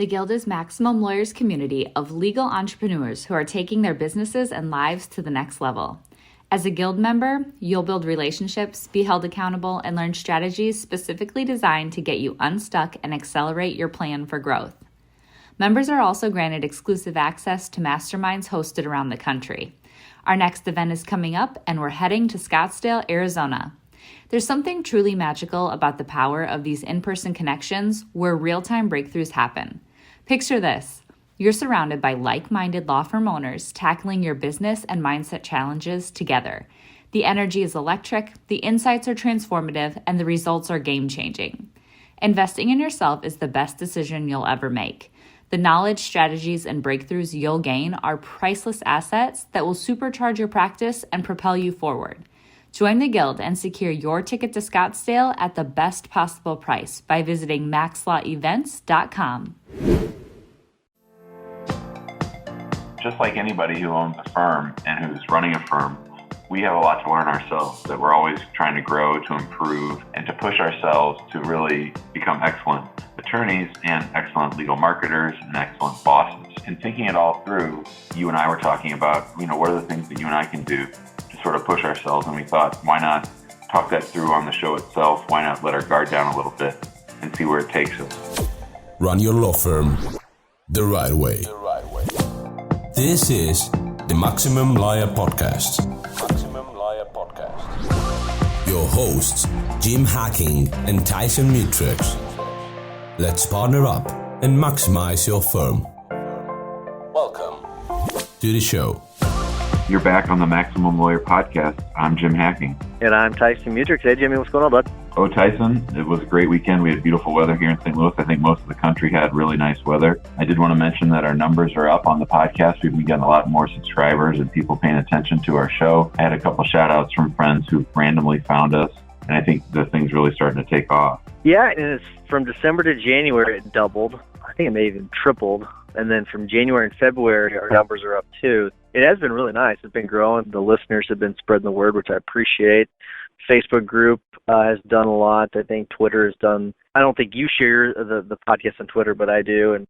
The Guild is Maximum Lawyers' community of legal entrepreneurs who are taking their businesses and lives to the next level. As a Guild member, you'll build relationships, be held accountable, and learn strategies specifically designed to get you unstuck and accelerate your plan for growth. Members are also granted exclusive access to masterminds hosted around the country. Our next event is coming up, and we're heading to Scottsdale, Arizona. There's something truly magical about the power of these in-person connections where real-time breakthroughs happen. Picture this. You're surrounded by like-minded law firm owners tackling your business and mindset challenges together. The energy is electric, the insights are transformative, and the results are game-changing. Investing in yourself is the best decision you'll ever make. The knowledge, strategies, and breakthroughs you'll gain are priceless assets that will supercharge your practice and propel you forward. Join the Guild and secure your ticket to Scottsdale at the best possible price by visiting maxlawevents.com. Just like anybody who owns a firm and who's running a firm, we have a lot to learn ourselves, that we're always trying to grow, to improve, and to push ourselves to really become excellent attorneys and excellent legal marketers and excellent bosses. And thinking it all through, you and I were talking about, what are the things that you and I can do to sort of push ourselves? And we thought, why not talk that through on the show itself? Why not let our guard down a little bit and see where it takes us? Run your law firm the right way. This is the Maximum Lawyer Podcast. Your hosts, Jim Hacking and Tyson Mutrux. Let's partner up and maximize your firm. Welcome to the show. You're back on the Maximum Lawyer Podcast. I'm Jim Hacking. And I'm Tyson Mutrux. Hey, Jimmy, what's going on, bud? Oh, Tyson, it was a great weekend. We had beautiful weather here in St. Louis. I think most of the country had really nice weather. I did want to mention that our numbers are up on the podcast. We've been getting a lot more subscribers and people paying attention to our show. I had a couple shout outs from friends who randomly found us, and I think the thing's really starting to take off. Yeah, and it's from December to January, it doubled. I think it may even tripled. And then from January and February, our numbers are up too. It has been really nice. It's been growing. The listeners have been spreading the word, which I appreciate. Facebook group has done a lot. I think Twitter has done. I don't think you share the podcast on Twitter, but I do, and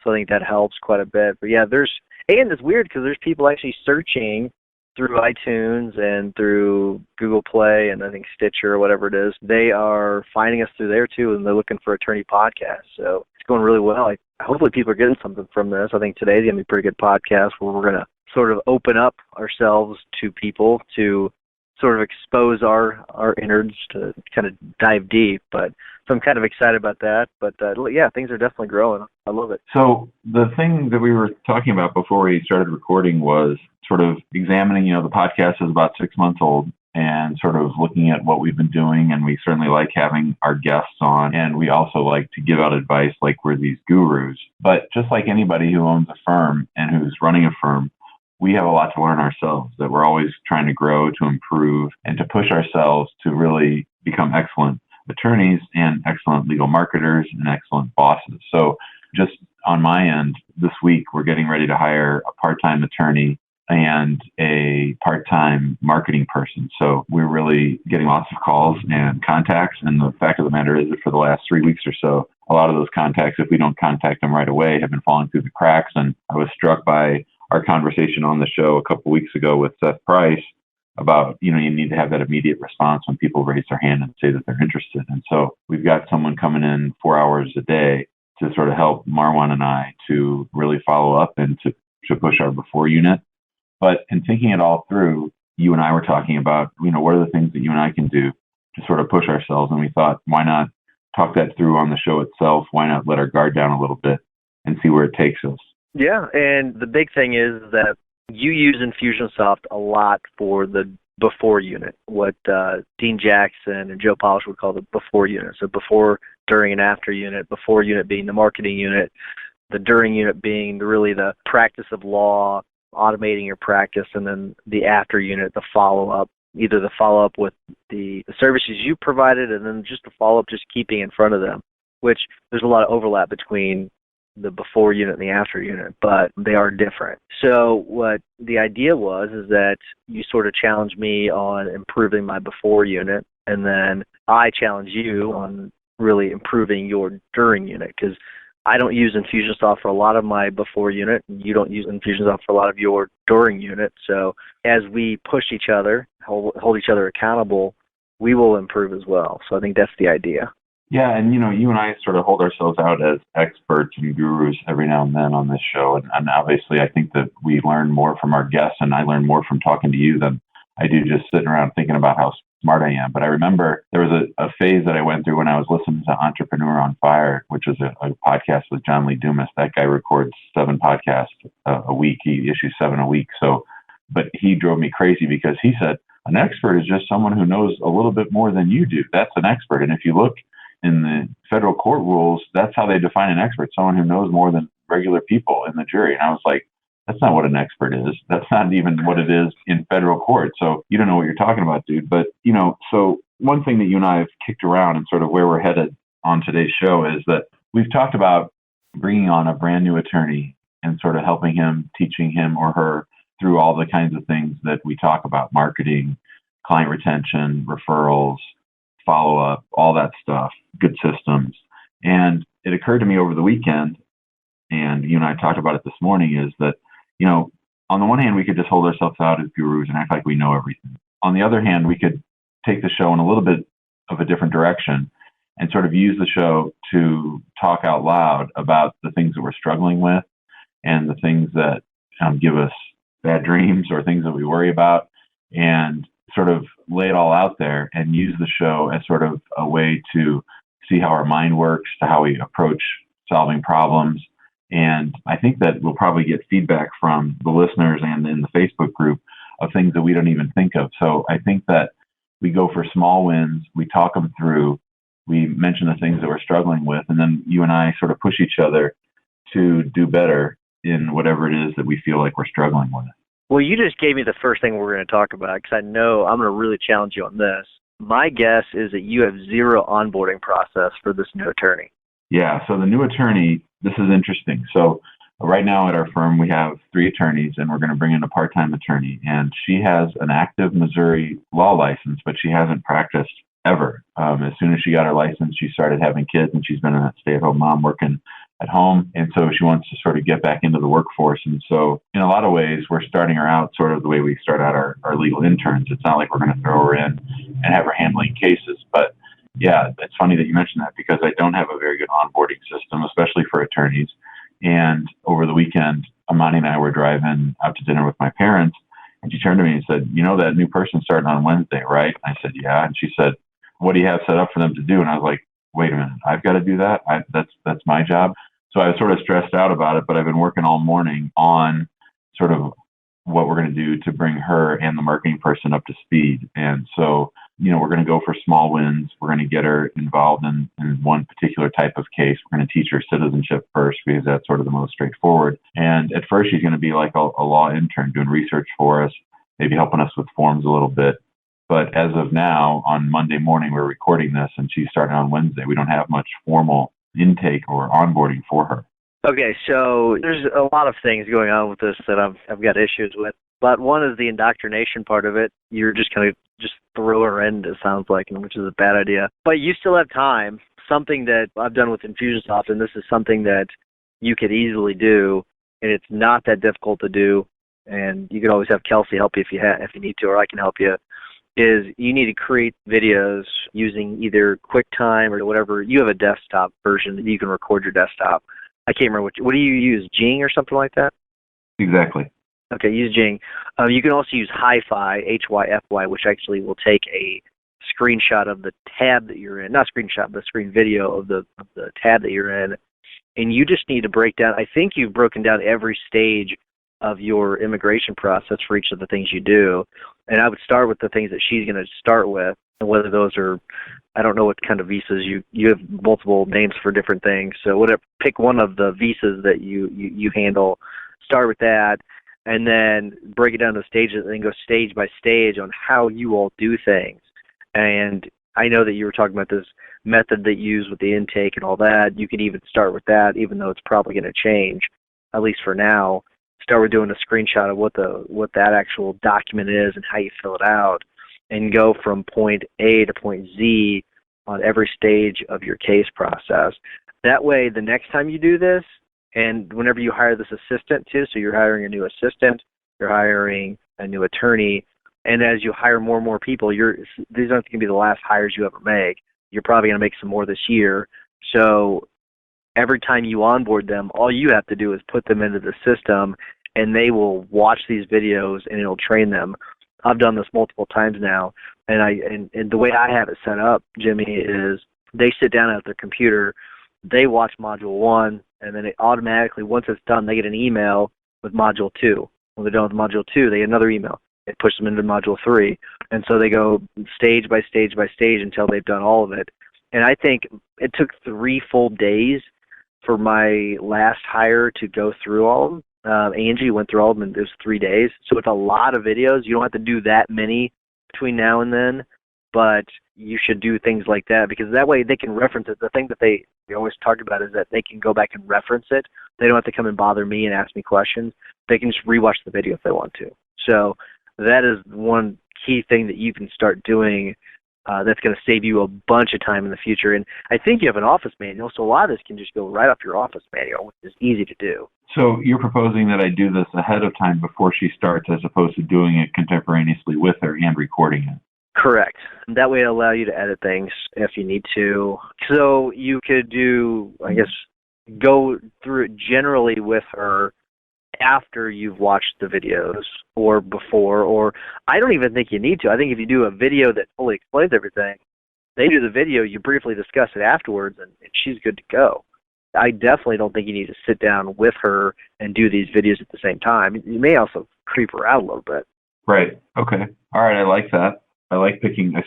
so I think that helps quite a bit. But yeah, and it's weird because there's people actually searching through iTunes and through Google Play and I think Stitcher or whatever it is. They are finding us through there too, and they're looking for attorney podcasts. So it's going really well. Hopefully people are getting something from this. I think today's going to be a pretty good podcast where we're going to sort of open up ourselves to people to sort of expose our innards, to kind of dive deep. But so I'm kind of excited about that. But yeah, things are definitely growing. I love it. So the thing that we were talking about before we started recording was sort of examining, the podcast is about 6 months old, and sort of looking at what we've been doing. And we certainly like having our guests on, and we also like to give out advice like we're these gurus. But just like anybody who owns a firm and who's running a firm, we have a lot to learn ourselves, that we're always trying to grow, to improve, and to push ourselves to really become excellent attorneys and excellent legal marketers and excellent bosses. So just on my end, this week, we're getting ready to hire a part-time attorney and a part-time marketing person. So we're really getting lots of calls and contacts. And the fact of the matter is that for the last 3 weeks or so, a lot of those contacts, if we don't contact them right away, have been falling through the cracks. And I was struck by our conversation on the show a couple of weeks ago with Seth Price about, you need to have that immediate response when people raise their hand and say that they're interested. And so we've got someone coming in 4 hours a day to sort of help Marwan and I to really follow up and to push our before unit. But in thinking it all through, you and I were talking about, what are the things that you and I can do to sort of push ourselves? And we thought, why not talk that through on the show itself? Why not let our guard down a little bit and see where it takes us? Yeah, and the big thing is that you use Infusionsoft a lot for the before unit, what Dean Jackson and Joe Polish would call the before unit. So before, during, and after unit. Before unit being the marketing unit, the during unit being really the practice of law, automating your practice, and then the after unit, the follow-up, either the follow-up with the services you provided and then just the follow-up, just keeping in front of them, which there's a lot of overlap between the before unit and the after unit, but they are different. So what the idea was is that you sort of challenge me on improving my before unit, and then I challenge you on really improving your during unit, because I don't use Infusionsoft for a lot of my before unit. You don't use Infusionsoft for a lot of your during unit. So as we push each other, hold each other accountable, we will improve as well. So I think that's the idea. Yeah, and you and I sort of hold ourselves out as experts and gurus every now and then on this show, and obviously I think that we learn more from our guests, and I learn more from talking to you than I do just sitting around thinking about how smart I am. But I remember there was a phase that I went through when I was listening to Entrepreneur on Fire, which is a podcast with John Lee Dumas. That guy records 7 podcasts a week. He issues 7 a week. But he drove me crazy because he said, an expert is just someone who knows a little bit more than you do. That's an expert. And if you look in the federal court rules, that's how they define an expert, someone who knows more than regular people in the jury. And I was like, that's not what an expert is. That's not even what it is in federal court. So you don't know what you're talking about, dude. But, so one thing that you and I have kicked around and sort of where we're headed on today's show is that we've talked about bringing on a brand new attorney and sort of helping him, teaching him or her through all the kinds of things that we talk about: marketing, client retention, referrals, follow-up, all that stuff, good systems. And it occurred to me over the weekend, and you and I talked about it this morning, is that, on the one hand, we could just hold ourselves out as gurus and act like we know everything. On the other hand, we could take the show in a little bit of a different direction and sort of use the show to talk out loud about the things that we're struggling with and the things that give us bad dreams or things that we worry about, and sort of lay it all out there and use the show as sort of a way to see how our mind works, to how we approach solving problems. And I think that we'll probably get feedback from the listeners and in the Facebook group of things that we don't even think of. So I think that we go for small wins, we talk them through, we mention the things that we're struggling with, and then you and I sort of push each other to do better in whatever it is that we feel like we're struggling with. Well, you just gave me the first thing we're going to talk about, because I know I'm going to really challenge you on this. My guess is that you have zero onboarding process for this new attorney. Yeah, so the new attorney, this is interesting. So right now at our firm, we have 3 attorneys, and we're going to bring in a part-time attorney. And she has an active Missouri law license, but she hasn't practiced ever. As soon as she got her license, she started having kids, and she's been a stay-at-home mom working at home. And so she wants to sort of get back into the workforce. And so in a lot of ways, we're starting her out sort of the way we start out our legal interns. It's not like we're going to throw her in and have her handling cases. But yeah, it's funny that you mentioned that, because I don't have a very good onboarding system, especially for attorneys. And over the weekend, Amani and I were driving out to dinner with my parents, and she turned to me and said, that new person starting on Wednesday, right? I said, yeah. And she said, what do you have set up for them to do? And I was like, wait a minute, I've got to do that? That's my job. So I was sort of stressed out about it, but I've been working all morning on sort of what we're going to do to bring her and the marketing person up to speed. And so, we're going to go for small wins. We're going to get her involved in one particular type of case. We're going to teach her citizenship first, because that's sort of the most straightforward. And at first, she's going to be like a law intern doing research for us, maybe helping us with forms a little bit. But as of now, on Monday morning, we're recording this, and she's starting on Wednesday. We don't have much formal intake or onboarding for her. Okay, so there's a lot of things going on with this that I've got issues with. But one is the indoctrination part of it. You're just kind of just throw her in, it sounds like, which is a bad idea. But you still have time. Something that I've done with Infusionsoft, and this is something that you could easily do, and it's not that difficult to do. And you can always have Kelsey help you if you need to, or I can help you. Is you need to create videos using either QuickTime or whatever. You have a desktop version that you can record your desktop. I can't remember what do you use, Jing or something like that? Exactly. Okay, use Jing. You can also use Hi-Fi, Hyfy, which actually will take a screenshot of the tab that you're in, not screenshot, but screen video of the tab that you're in, and you just need to break down. I think you've broken down every stage of your immigration process for each of the things you do, and I would start with the things that she's going to start with, and whether those are, I don't know what kind of visas you have multiple names for different things. So whatever, pick one of the visas that you handle, start with that, and then break it down to stages, and then go stage by stage on how you all do things. And I know that you were talking about this method that you use with the intake and all that. You could even start with that, even though it's probably going to change, at least for now. Start with doing a screenshot of what that actual document is and how you fill it out, and go from point A to point Z on every stage of your case process. That way, the next time you do this, and whenever you hire this assistant too, so you're hiring a new assistant, you're hiring a new attorney, and as you hire more and more people, these aren't going to be the last hires you ever make. You're probably going to make some more this year. So every time you onboard them, all you have to do is put them into the system, and they will watch these videos, and it'll train them. I've done this multiple times now, and the way I have it set up, Jimmy, is they sit down at their computer, they watch Module 1, and then it automatically, once it's done, they get an email with Module 2. When they're done with Module 2, they get another email. It pushes them into Module 3. And so they go stage by stage by stage until they've done all of it. And I think it took 3 full days for my last hire to go through all of them. Angie went through all of them in those 3 days. So it's a lot of videos. You don't have to do that many between now and then, but you should do things like that because that way they can reference it. The thing that we always talk about is that they can go back and reference it. They don't have to come and bother me and ask me questions. They can just rewatch the video if they want to. So that is one key thing that you can start doing that's going to save you a bunch of time in the future. And I think you have an office manual, so a lot of this can just go right off your office manual, which is easy to do. So you're proposing that I do this ahead of time before she starts as opposed to doing it contemporaneously with her and recording it? Correct. That way it'll allow you to edit things if you need to. So you could do, I guess, go through it generally with her after you've watched the videos or before, or I don't even think you need to. I think if you do a video that fully explains everything, they do the video, you briefly discuss it afterwards, and she's good to go. I definitely don't think you need to sit down with her and do these videos at the same time. You may also creep her out a little bit. Right. Okay. All right. I like that. I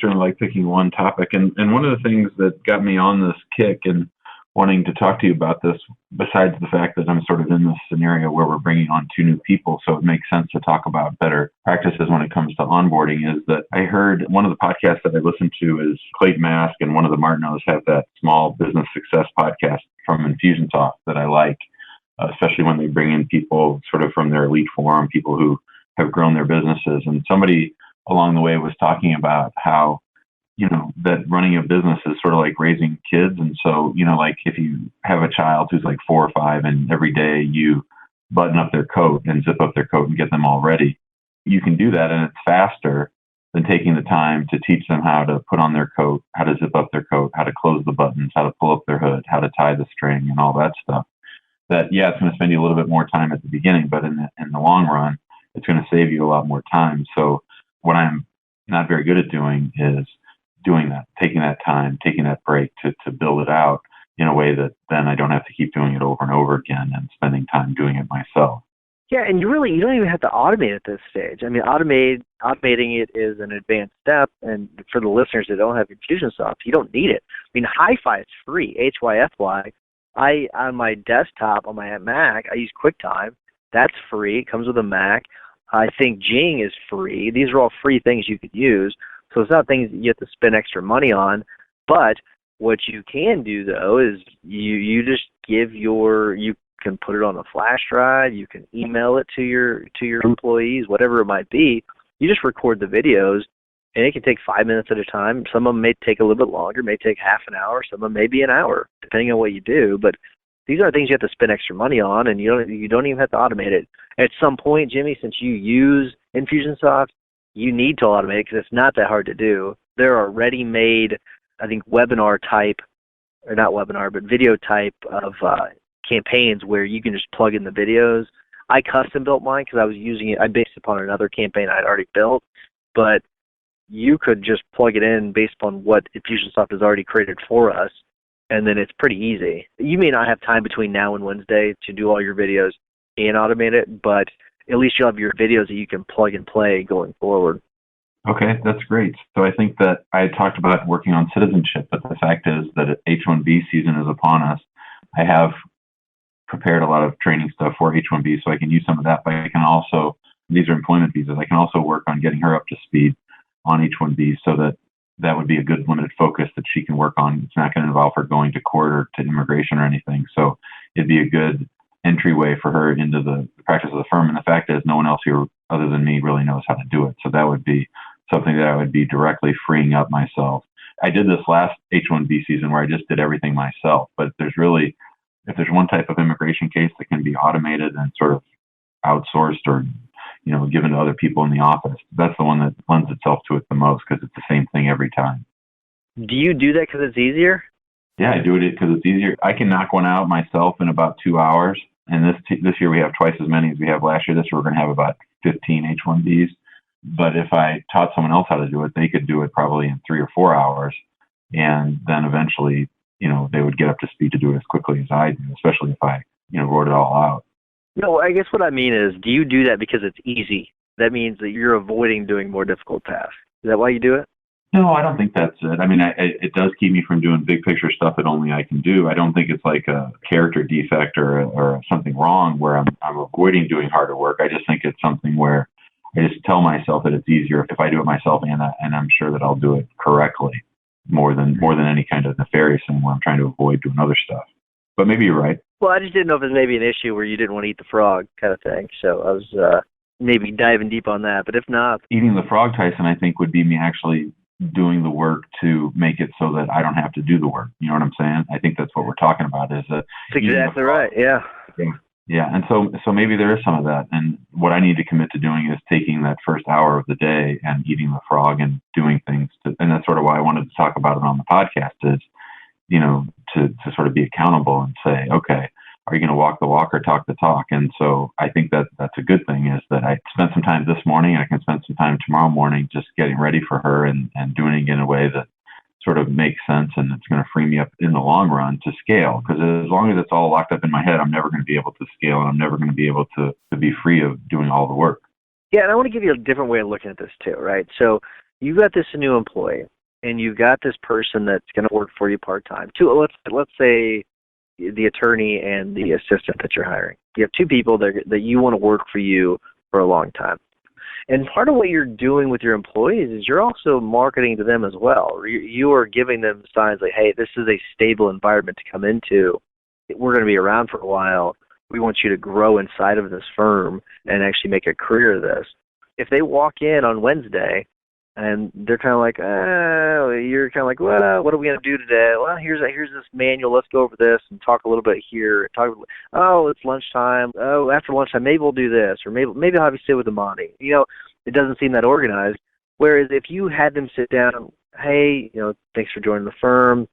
certainly like picking one topic. And one of the things that got me on this kick and wanting to talk to you about this, besides the fact that I'm sort of in this scenario where we're bringing on 2 new people, so it makes sense to talk about better practices when it comes to onboarding, is that I heard one of the podcasts that I listen to is Clayton Mask, and one of the Martineaus have that small business success podcast from Infusionsoft that I like, especially when they bring in people sort of from their elite forum, people who have grown their businesses. And somebody along the way was talking about how, that running a business is sort of like raising kids. And so, like if you have a child who's like 4 or 5 and every day you button up their coat and zip up their coat and get them all ready, you can do that. And it's faster than taking the time to teach them how to put on their coat, how to zip up their coat, how to close the buttons, how to pull up their hood, how to tie the string and all that stuff. That, yeah, it's going to spend you a little bit more time at the beginning, but in the long run, it's going to save you a lot more time. So what I'm not very good at doing is doing that, taking that time, taking that break to build it out in a way that then I don't have to keep doing it over and over again and spending time doing it myself. Yeah, and you don't even have to automate at this stage. I mean, automating it is an advanced step, and for the listeners that don't have Infusionsoft, you don't need it. I mean, Hi-Fi is free, Hyfy. On my desktop, on my Mac, I use QuickTime. That's free. It comes with a Mac. I think Jing is free. These are all free things you could use. So it's not things that you have to spend extra money on. But what you can do, though, is you just you can put it on a flash drive. You can email it to your employees, whatever it might be. You just record the videos, and it can take 5 minutes at a time. Some of them may take a little bit longer, may take half an hour. Some of them may be an hour, depending on what you do. But these aren't things you have to spend extra money on, and you don't even have to automate it. At some point, Jimmy, since you use Infusionsoft, you need to automate it because it's not that hard to do. There are ready-made, I think, webinar type, or not webinar, but video type of campaigns where you can just plug in the videos. I custom built mine because I was using it. I based it upon another campaign I'd already built, but you could just plug it in based upon what Infusionsoft has already created for us, and then it's pretty easy. You may not have time between now and Wednesday to do all your videos and automate it, but at least you'll have your videos that you can plug and play going forward. Okay, that's great. So I think that I talked about working on citizenship, but the fact is that H-1B season is upon us. I have prepared a lot of training stuff for H-1B, so I can use some of that, but I can also, these are employment visas, I can also work on getting her up to speed on H-1B so that would be a good limited focus that she can work on. It's not going to involve her going to court or to immigration or anything. So it'd be a good entryway for her into the practice of the firm. And the fact is no one else here other than me really knows how to do it. So that would be something that I would be directly freeing up myself I did this last H-1B season where I just did everything myself. But if there's one type of immigration case that can be automated and sort of outsourced or, given to other people in the office, that's the one that lends itself to it the most because it's the same thing every time. Do you do that because it's easier? Yeah, I do it because it's easier. I can knock one out myself in about 2 hours. And this year we have twice as many as we have last year. This year we're going to have about 15 H-1Bs. But if I taught someone else how to do it, they could do it probably in 3 or 4 hours. And then eventually, they would get up to speed to do it as quickly as I do, especially if I, wrote it all out. No, I guess what I mean is, do you do that because it's easy? That means that you're avoiding doing more difficult tasks. Is that why you do it? No, I don't think that's it. I mean, it does keep me from doing big picture stuff that only I can do. I don't think it's like a character defect or something wrong where I'm avoiding doing harder work. I just think it's something where I just tell myself that it's easier if I do it myself, and I'm sure that I'll do it correctly more than any kind of nefarious thing where I'm trying to avoid doing other stuff. But maybe you're right. Well, I just didn't know if it was maybe an issue where you didn't want to eat the frog kind of thing. So I was maybe diving deep on that. But if not, eating the frog, Tyson, I think would be me actually doing the work to make it so that I don't have to do the work. You know what I'm saying? I think that's what we're talking about. Is that that's exactly right? Yeah. Yeah, and so maybe there is some of that. And what I need to commit to doing is taking that first hour of the day and eating the frog and doing things. And that's sort of why I wanted to talk about it on the podcast is, to sort of be accountable and say, okay, are you going to walk the walk or talk the talk? And so I think that that's a good thing is that I spent some time this morning. I can spend some time tomorrow morning just getting ready for her and doing it in a way that sort of makes sense, and it's going to free me up in the long run to scale. Because as long as it's all locked up in my head, I'm never going to be able to scale, and I'm never going to be able to be free of doing all the work. Yeah, and I want to give you a different way of looking at this too, right? So you got this new employee, and you got this person that's going to work for you part-time. Let's say the attorney and the assistant that you're hiring. You have two people that you want to work for you for a long time. And part of what you're doing with your employees is you're also marketing to them as well. You are giving them signs like, hey, this is a stable environment to come into. We're going to be around for a while. We want you to grow inside of this firm and actually make a career of this. If they walk in on Wednesday and they're kind of like, you're kind of like, well, what are we going to do today? Well, here's this manual. Let's go over this and talk a little bit here. It's lunchtime. Oh, after lunchtime, maybe we'll do this, or maybe I'll have you sit with Amani. It doesn't seem that organized. Whereas if you had them sit down, hey, thanks for joining the firm.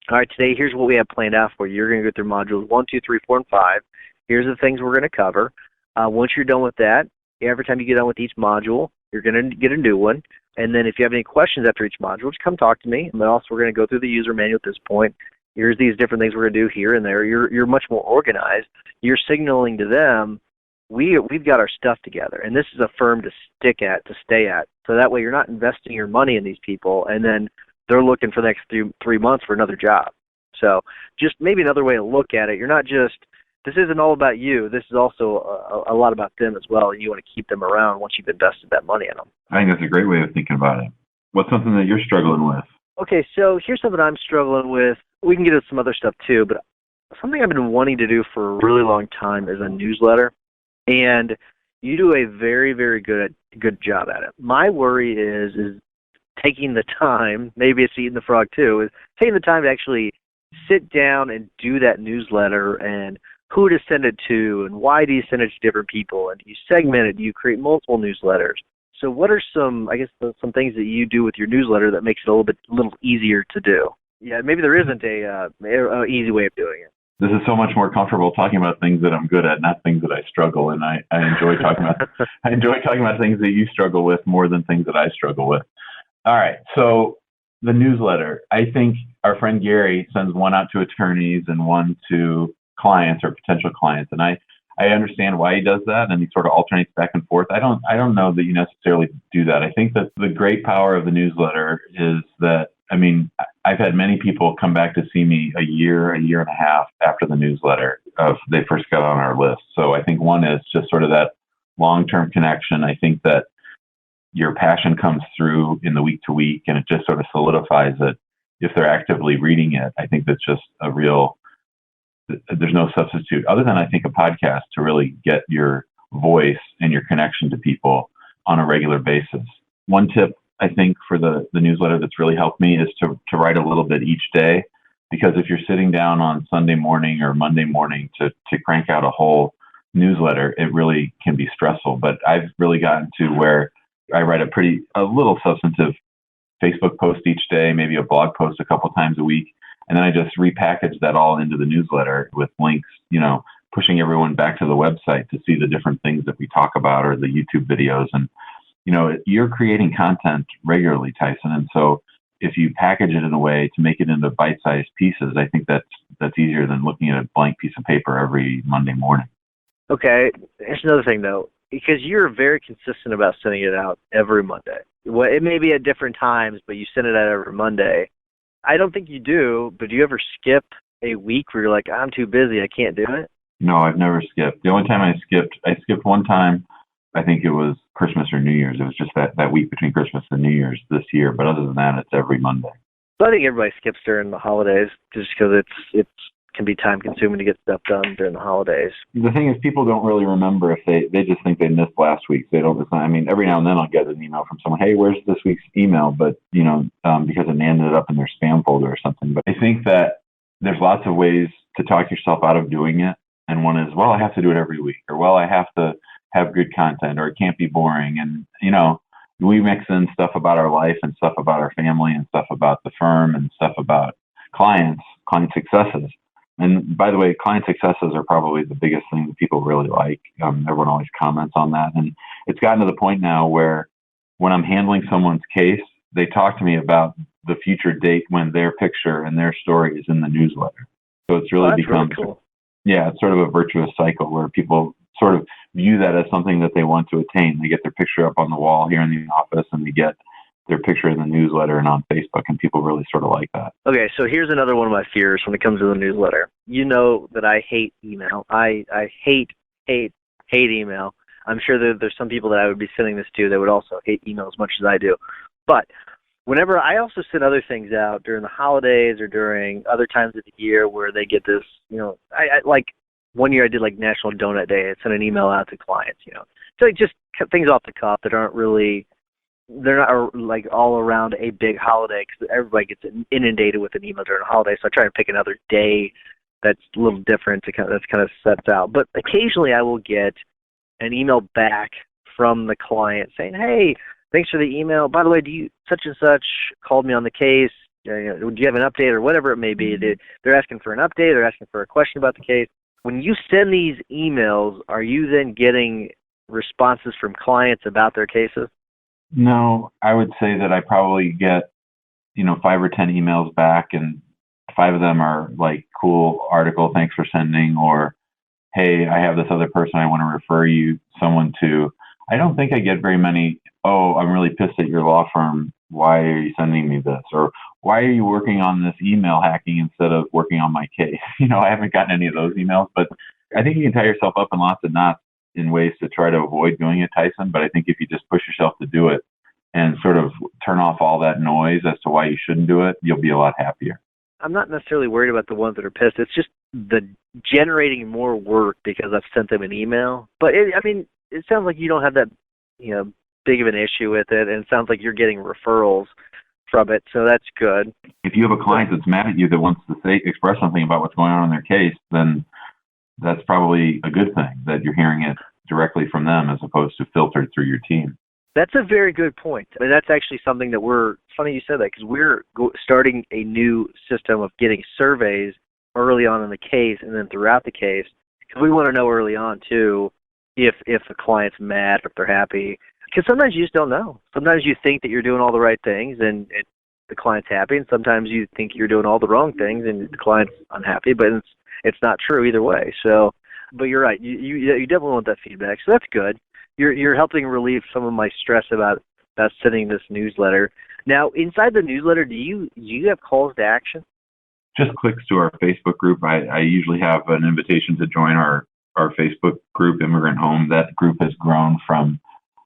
All right, today here's what we have planned out for you. You're going to go through modules 1, 2, 3, 4, and 5. Here's the things we're going to cover. Once you're done with that, every time you get done with each module, you're going to get a new one. And then if you have any questions after each module, just come talk to me. And then also we're going to go through the user manual at this point. Here's these different things we're going to do here and there. You're much more organized. You're signaling to them, we've got our stuff together. And this is a firm to stay at. So that way you're not investing your money in these people, and then they're looking for the next 3 months for another job. So just maybe another way to look at it. You're not just, this isn't all about you. This is also a lot about them as well, and you want to keep them around once you've invested that money in them. I think that's a great way of thinking about it. What's something that you're struggling with? Okay, so here's something I'm struggling with. We can get into some other stuff too, but something I've been wanting to do for a really long time is a newsletter, and you do a very, very good job at it. My worry is taking the time, maybe it's eating the frog too, is taking the time to actually sit down and do that newsletter and who to send it to and why do you send it to different people, and do you segment it, do you create multiple newsletters? So what are some things that you do with your newsletter that makes it a little easier to do? Yeah, maybe there isn't a easy way of doing it. This is so much more comfortable talking about things that I'm good at, not things that I struggle. And I enjoy talking about things that you struggle with more than things that I struggle with. All right. So the newsletter, I think our friend Gary sends one out to attorneys and one to clients or potential clients. And I understand why he does that, and he sort of alternates back and forth. I don't know that you necessarily do that. I think that the great power of the newsletter is that, I've had many people come back to see me a year and a half after the newsletter they first got on our list. So I think one is just sort of that long-term connection. I think that your passion comes through in the week to week, and it just sort of solidifies it if they're actively reading it. I think that's just there's no substitute other than, I think, a podcast to really get your voice and your connection to people on a regular basis. One tip I think, for the newsletter that's really helped me is to write a little bit each day. Because if you're sitting down on Sunday morning or Monday morning to crank out a whole newsletter, it really can be stressful. But I've really gotten to where I write a little substantive Facebook post each day, maybe a blog post a couple times a week. And then I just repackage that all into the newsletter with links, pushing everyone back to the website to see the different things that we talk about or the YouTube videos. And, you're creating content regularly, Tyson. And so if you package it in a way to make it into bite-sized pieces, I think that's easier than looking at a blank piece of paper every Monday morning. Okay. Here's another thing, though, because you're very consistent about sending it out every Monday. Well, it may be at different times, but you send it out every Monday. I don't think you do, but do you ever skip a week where you're like, I'm too busy, I can't do it? No, I've never skipped. The only time I skipped one time. I think it was Christmas or New Year's. It was just that week between Christmas and New Year's this year. But other than that, it's every Monday. So I think everybody skips during the holidays just because it can be time consuming to get stuff done during the holidays. The thing is, people don't really remember if they just think they missed last week. They don't. Every now and then I'll get an email from someone, hey, where's this week's email? But, because it ended up in their spam folder or something. But I think that there's lots of ways to talk yourself out of doing it. And one is, well, I have to do it every week, or, well, I have to have good content, or it can't be boring. And, we mix in stuff about our life and stuff about our family and stuff about the firm and stuff about client successes. And by the way, client successes are probably the biggest thing that people really like. Everyone always comments on that. And it's gotten to the point now where when I'm handling someone's case, they talk to me about the future date when their picture and their story is in the newsletter. So it's really become, really cool. Yeah, it's sort of a virtuous cycle where people sort of view that as something that they want to attain. They get their picture up on the wall here in the office, and they get their picture in the newsletter and on Facebook, and people really sort of like that. Okay, so here's another one of my fears when it comes to the newsletter. You know that I hate email. I hate email. I'm sure that there's some people that I would be sending this to that would also hate email as much as I do. But whenever I also send other things out during the holidays or during other times of the year where they get this, I like one year I did like National Donut Day. I sent an email out to clients, so like just things off the cuff that aren't really, they're not like all around a big holiday because everybody gets inundated with an email during a holiday. So I try to pick another day that's a little different that's kind of sets out. But occasionally I will get an email back from the client saying, hey, thanks for the email. By the way, do you such and such called me on the case? Do you have an update or whatever it may be? They're asking for an update. They're asking for a question about the case. When you send these emails, are you then getting responses from clients about their cases? No, I would say that I probably get, 5 or 10 emails back, and 5 of them are like, cool article, thanks for sending, or, hey, I have this other person I want to refer someone to. I don't think I get very many, oh, I'm really pissed at your law firm. Why are you sending me this? Or why are you working on this email hacking instead of working on my case? I haven't gotten any of those emails, but I think you can tie yourself up in lots of knots in ways to try to avoid doing it, Tyson. But I think if you just push yourself to do it and sort of turn off all that noise as to why you shouldn't do it, you'll be a lot happier. I'm not necessarily worried about the ones that are pissed. It's just the generating more work because I've sent them an email. But it sounds like you don't have that, big of an issue with it, and it sounds like you're getting referrals from it, so that's good. If you have a client that's mad at you that wants to express something about what's going on in their case, then that's probably a good thing that you're hearing it directly from them as opposed to filtered through your team. That's a very good point. That's actually something that it's funny you said that, because we're starting a new system of getting surveys early on in the case and then throughout the case, because we want to know early on, too, if the client's mad, if they're happy. Because sometimes you just don't know. Sometimes you think that you're doing all the right things and the client's happy, and sometimes you think you're doing all the wrong things and the client's unhappy, but it's not true either way. So, but you're right. You definitely want that feedback, so that's good. You're helping relieve some of my stress about sending this newsletter. Now, inside the newsletter, do you have calls to action? Just clicks to our Facebook group. I usually have an invitation to join our Facebook group, Immigrant Home. That group has grown from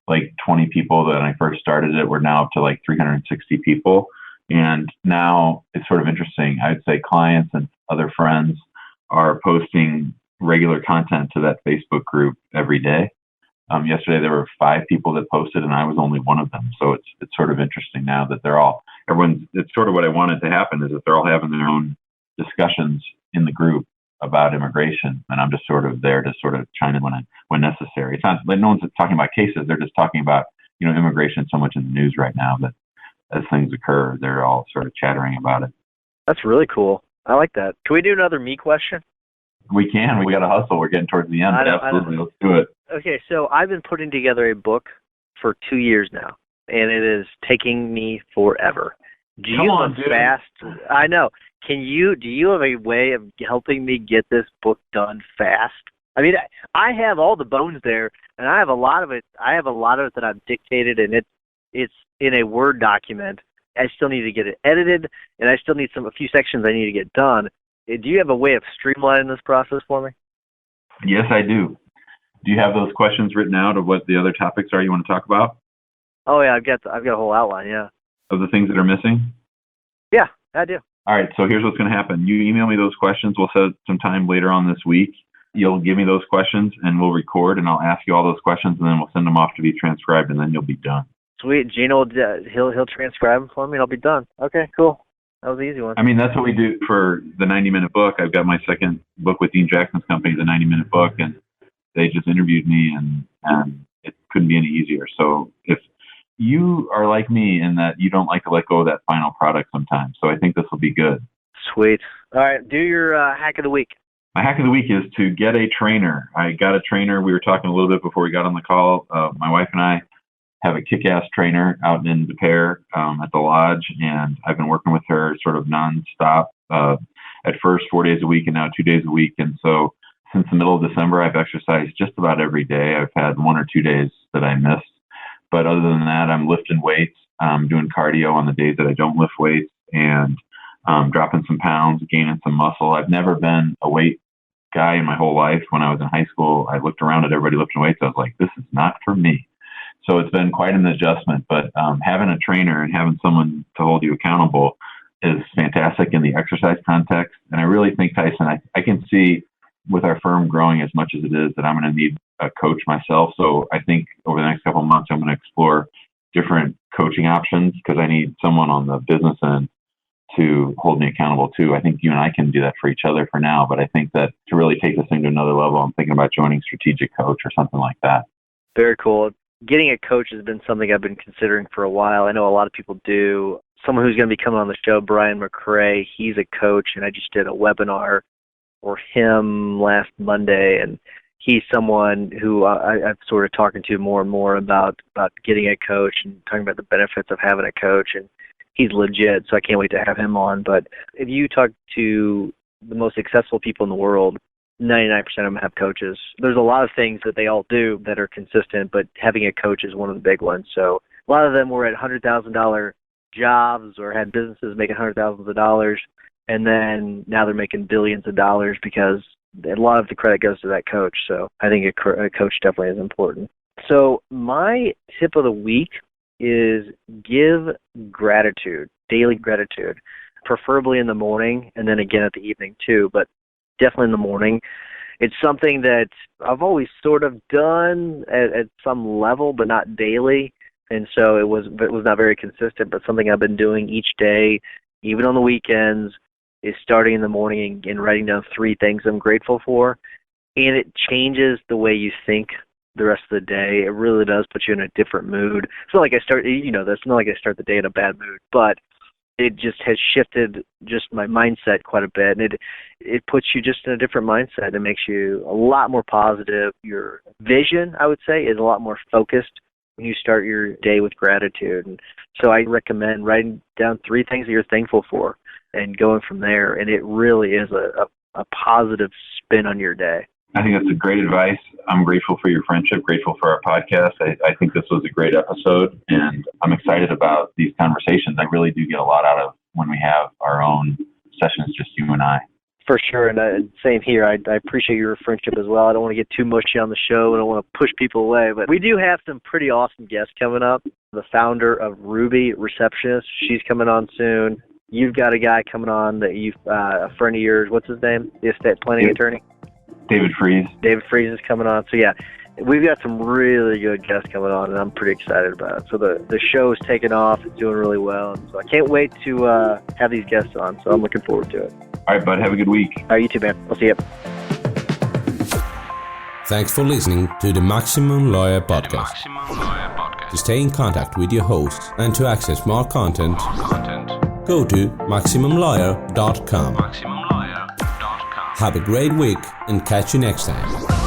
like 20 people that when I first started it. We're now up to like 360 people. And now it's sort of interesting. I'd say clients and other friends are posting regular content to that Facebook group every day. Yesterday there were 5 people that posted, and I was only one of them. So it's sort of interesting now that it's sort of what I wanted to happen, is that they're all having their own discussions in the group about immigration, and I'm just sort of there to sort of chime in when necessary. It's not like no one's talking about cases; they're just talking about immigration so much in the news right now that as things occur, they're all sort of chattering about it. That's really cool. I like that. Can we do another me question? We can. We got to hustle. We're getting towards the end. But absolutely, let's do it. Okay, so I've been putting together a book for 2 years now, and it is taking me forever. Come on, dude. I know. Do you have a way of helping me get this book done fast? I mean, I have all the bones there, and I have a lot of it. That I've dictated, and it's in a Word document. I still need to get it edited, and I still need a few sections I need to get done. Do you have a way of streamlining this process for me? Yes, I do. Do you have those questions written out of what the other topics are you want to talk about? Oh yeah, I've got a whole outline. Yeah. Of the things that are missing? Yeah, I do. All right, so here's what's going to happen. You email me those questions. We'll set some time later on this week. You'll give me those questions, and we'll record, and I'll ask you all those questions, and then we'll send them off to be transcribed, and then you'll be done. Sweet. Gino, he'll transcribe them for me, and I'll be done. Okay, cool. That was the easy one. I mean, that's what we do for the 90-minute book. I've got my second book with Dean Jackson's company, the 90-minute book, and they just interviewed me, and it couldn't be any easier. So if you are like me in that you don't like to let go of that final product sometimes, so I think this will be good. Sweet. All right, do your hack of the week. My hack of the week is to get a trainer. I got a trainer. We were talking a little bit before we got on the call. My wife and I have a kick-ass trainer out in De Pere at the lodge, and I've been working with her sort of nonstop. At first 4 days a week, and now 2 days a week. And so since the middle of December, I've exercised just about every day. I've had 1 or 2 days that I missed. But other than that, I'm lifting weights, doing cardio on the days that I don't lift weights, and dropping some pounds, gaining some muscle. I've never been a weight guy in my whole life. When I was in high school, I looked around at everybody lifting weights. I was like, this is not for me. So it's been quite an adjustment. But having a trainer and having someone to hold you accountable is fantastic in the exercise context. And I really think, Tyson, I can see with our firm growing as much as it is that I'm going to need a coach myself. So I think over the next couple of months, I'm going to explore different coaching options because I need someone on the business end to hold me accountable too. I think you and I can do that for each other for now, but I think that to really take this thing to another level, I'm thinking about joining Strategic Coach or something like that. Very cool. Getting a coach has been something I've been considering for a while. I know a lot of people do. Someone who's going to be coming on the show, Brian McCrae, he's a coach, and I just did a webinar for him last Monday, and he's someone who I'm sort of talking to more and more about getting a coach and talking about the benefits of having a coach, and he's legit, so I can't wait to have him on. But if you talk to the most successful people in the world, 99% of them have coaches. There's a lot of things that they all do that are consistent, but having a coach is one of the big ones. So a lot of them were at $100,000 jobs or had businesses making hundreds of dollars, and then now they're making billions of dollars because a lot of the credit goes to that coach. So I think a coach definitely is important. So my tip of the week is give gratitude, daily gratitude, preferably in the morning and then again at the evening too, but definitely in the morning. It's something that I've always sort of done at some level, but not daily. And so it was not very consistent, but something I've been doing each day, even on the weekends, is starting in the morning and writing down 3 things I'm grateful for. And it changes the way you think the rest of the day. It really does put you in a different mood. It's not like that's not like I start the day in a bad mood, but it just has shifted just my mindset quite a bit. And it puts you just in a different mindset. It makes you a lot more positive. Your vision, I would say, is a lot more focused when you start your day with gratitude. And so I recommend writing down 3 things that you're thankful for and going from there. And it really is a positive spin on your day. I think that's a great advice. I'm grateful for your friendship, grateful for our podcast. I think this was a great episode, and I'm excited about these conversations. I really do get a lot out of when we have our own sessions, just you and I. For sure, and same here. I appreciate your friendship as well. I don't want to get too mushy on the show. I don't want to push people away, but we do have some pretty awesome guests coming up. The founder of Ruby Receptionist, she's coming on soon. You've got a guy coming on that a friend of yours. What's his name? The estate planning attorney. David Freeze. David Freeze is coming on. So, yeah, we've got some really good guests coming on, and I'm pretty excited about it. So the show's taken off. It's doing really well. And so I can't wait to have these guests on, so I'm looking forward to it. All right, bud. Have a good week. All right, you too, man. I'll see you. Thanks for listening to the Maximum Lawyer Podcast. To stay in contact with your hosts and to access more content, go to MaximumLawyer.com. Have a great week and catch you next time.